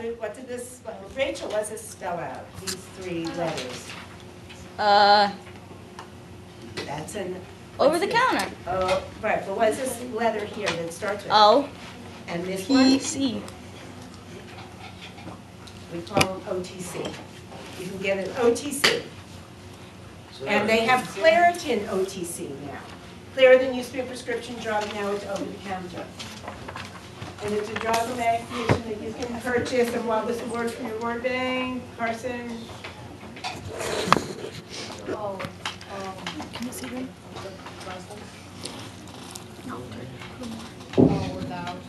did this, Rachel, what does this spell out, these three letters? That's an... Over the counter. Oh, right, but what is this letter here that starts with? O. And this one? PC. We call them OTC. You can get an OTC. And they have Claritin OTC now. Claritin used to be a prescription drug, now it's over the counter. And it's a drug of medication that you can purchase. And what was the word from your word bank, Carson? Can you see them?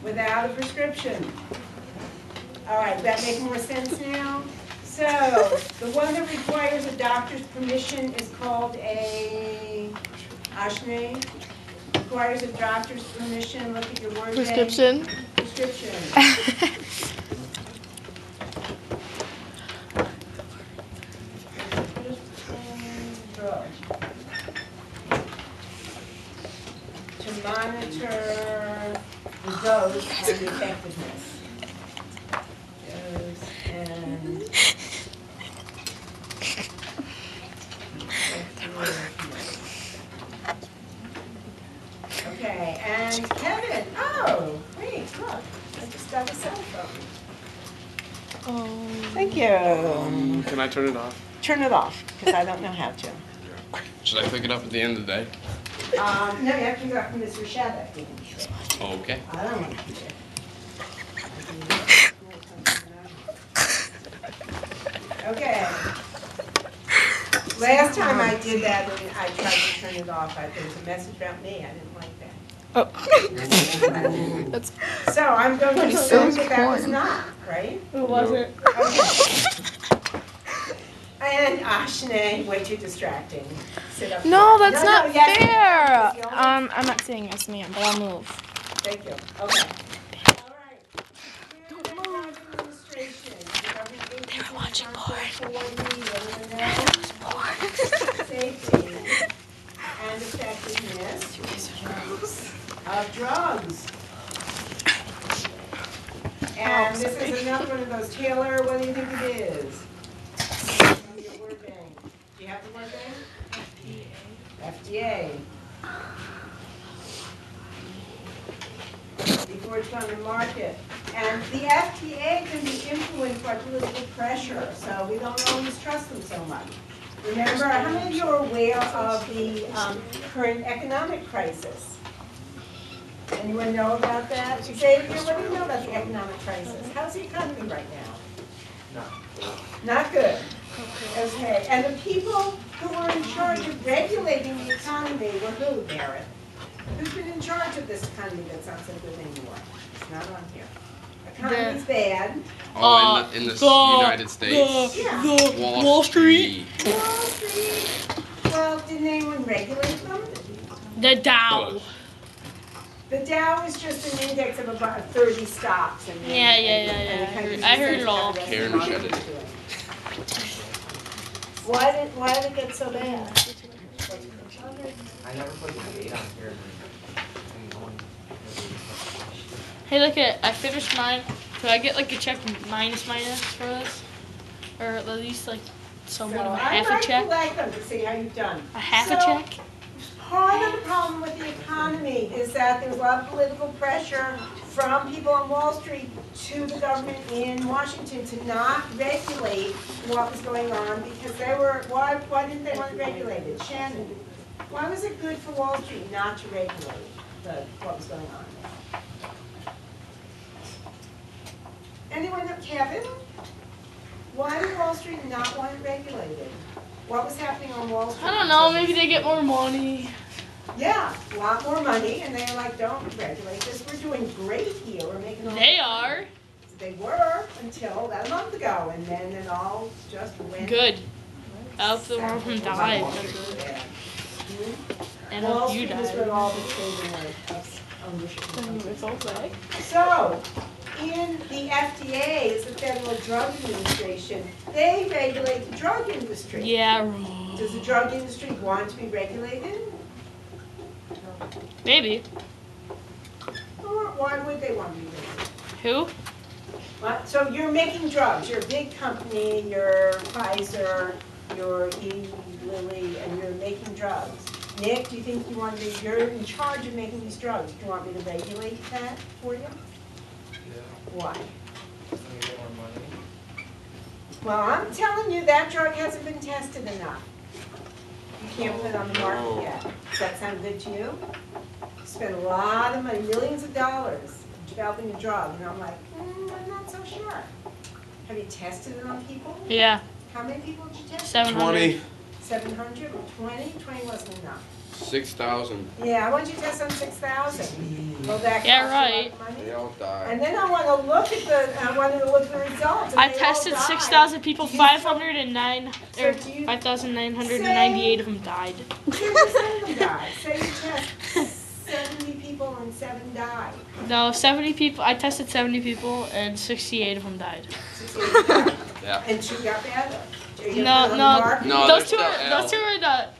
Without a prescription. All right, does that make more sense now? So, the one that requires a doctor's permission is called a Ashne. Requires a doctor's permission. Look at your word Prescription. Bank. Prescription. To monitor the dose and the effectiveness. Dose and okay, and Kevin. Oh, great, look. I just got a cell phone. Oh. Thank you. Can I turn it off? Turn it off, because I don't know how to. Should I pick it up at the end of the day? No, you have to go up from Mr. Shabbat. Oh, okay. I don't want to do it. Okay. Last time I did that, and I tried to turn it off, there was a message about me. I didn't like that. Oh. That's So I'm going to assume that was not, right? It wasn't. Okay. And Ashne, way too distracting. Sit up. No, that's not yes, fair. yes, I'm not saying yes, ma'am, but I'll move. Thank you. Okay. All right. They were watching porn. Safety and effectiveness of drugs. And this is another one of those. Taylor, what do you think it is? From your word bank. Do you have the word bank? FDA. Before it's on the market. And the FDA can be influenced by political pressure, so we don't always trust them so much. Remember, how many of you are aware of the current economic crisis? Anyone know about that? Xavier, what do you know about the economic crisis? How's the economy right now? Not good. Okay, and the people who were in charge of regulating the economy were who, Gareth? Who's been in charge of this economy that's not so good anymore? It's not on here. Economy's bad. Oh, in the United States. Wall Street. Wall Street. Well, didn't anyone regulate them? The Dow. The Dow is just an index of about 30 stocks. And Yeah. I heard it all. Karen shut it. Why did it get so bad? I never put the date on here. Hey, look I finished mine. Could I get like a check minus for this? Or at least like somewhat of a half a check? I like them to see how you've done. A half a check? Part of the problem with the economy is that there's a lot of political pressure from people on Wall Street to the government in Washington to not regulate what was going on because they were, why didn't they want to regulate it? Shannon, why was it good for Wall Street not to regulate what was going on? Anyone know, Kevin? Why did Wall Street not want it regulated? What was happening on Wall Street? I don't know, maybe they get more money. Yeah, a lot more money, and they were like, don't regulate this. We're doing great here. We're making all They are. They were until about a month ago, and then it all just went. Good. I hope the one of them died. And I Wall hope you Street is died. where all the trading of ownership. It's okay. So, in the FDA, is the Federal Drug Administration, they regulate the drug industry. Yeah. Does the drug industry want to be regulated? Maybe. Or why would they want to be regulated? Who? What? So you're making drugs, you're a big company, you're Pfizer, you're Eli Lilly, and you're making drugs. Nick, do you think you want to be, you're in charge of making these drugs, do you want me to regulate that for you? Yeah. Why? Can you get more money? Well, I'm telling you, that drug hasn't been tested enough. You can't put it on the market yet. Does that sound good to you? You spend a lot of money, millions of dollars, developing a drug, and I'm like, I'm not so sure. Have you tested it on people? Yeah, How many people did you test? 700. 700 or 20? 20 wasn't enough. 6,000. Yeah, I want you to test on 6,000. Will that Yeah, cost right. a lot of money? They all died. And then I want to look at the results. and I they all tested died. 6,000 people, Do you 509 So or do you- 5,998 of them died. 10% of them died. Say you test 70 people and 7 died. No, 70 people. I tested 70 people and 68 of them died. 68 died. Yeah. And 2 got better. Are you No, gonna put it on no, the market? No, those they're two are still those two are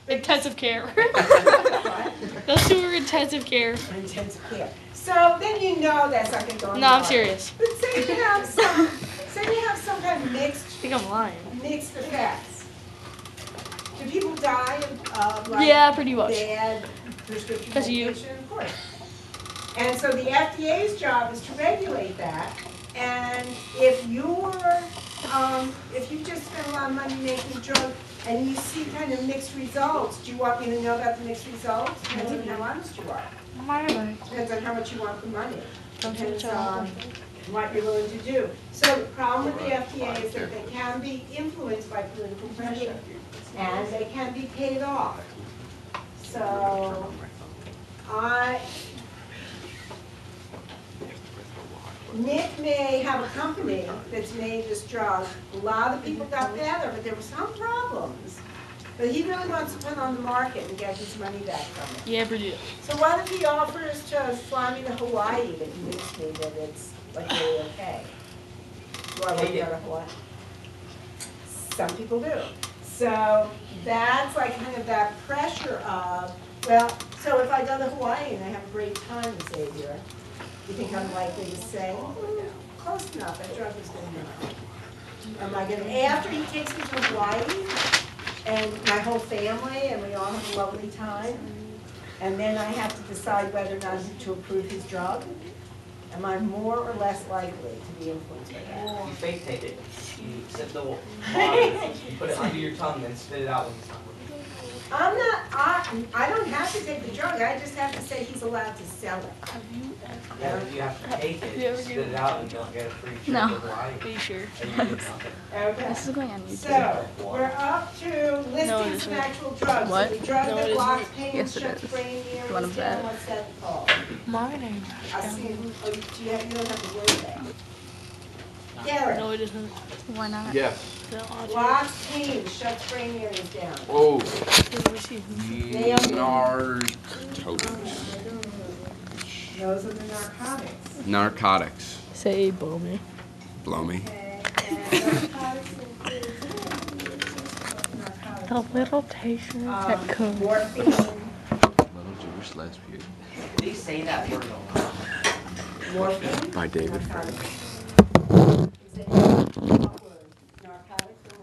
in intensive care. What? Those two are intensive care. Intensive care. So then you know that's not going to go on No, the I'm market. serious. But say you have some kind of I think I'm lying. mixed effects. Do people die of like Yeah, pretty much. bad prescription 'Cause of you. medication? Of course. And so the FDA's job is to regulate that. And if you just spend a lot of money making a drug and you see kind of mixed results, do you want me to know about the mixed results? Depends on how honest you are. Depends on how much you want the money. Depends on what you're willing to do. So the problem with the FDA is that they can be influenced by political pressure, and they can be paid off. So Nick may have a company that's made this drug. A lot of people got better, but there were some problems. But he really wants to put it on the market and get his money back from it. Yeah, pretty. So what if he offers to fly me to Hawaii to convince me that it's like really okay? Do I want to go to Hawaii? Some people do. So that's like kind of that pressure of, well, so if I go to Hawaii and I have a great time, Xavier, you think I'm likely to say, close enough, that drug is good enough. Am I gonna, after he takes me to Hawaii, and my whole family, and we all have a lovely time, and then I have to decide whether or not to approve his drug, am I more or less likely to be influenced by that? You fake take it. You sip the water, you put it under your tongue, then spit it out when it's not working. I don't have to take the drug, I just have to say he's allowed to sell it. Yeah, but you have to take You it, ever spit give- it out, and you don't get a free trip No. to Hawaii. Are you sure? And you get nothing. Okay. This is going on YouTube. So, we're up to No, it listing some isn't. actual drugs. What? So the drug No, that it blocks isn't. pain, Yes, it shuts is. brain areas One of down, that. what's that called? My name. I see, oh, you don't have the word there. Gareth, No, it isn't. Why not? Yes. No, blocks pain, shuts brain areas down. Oh. let me see. Narcotics. Those are the narcotics. Narcotics. Say blow me. Blow me. Okay, and narcotics include narcotics. The little patient that comes. Morphine, Little Jewish lesbian. They say that word a lot. morphine. By David narcotics. French. Is it what word? Narcotics or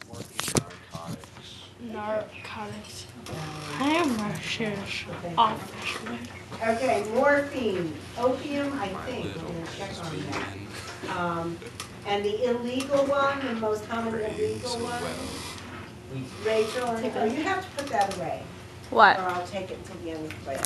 morphine? Narcotics. I am Russian. Off. Okay, morphine, opium, I think, we're gonna check on that. And the illegal one, the most common illegal one, Rachel, and you have to put that away, What? or I'll take it until the end of the class.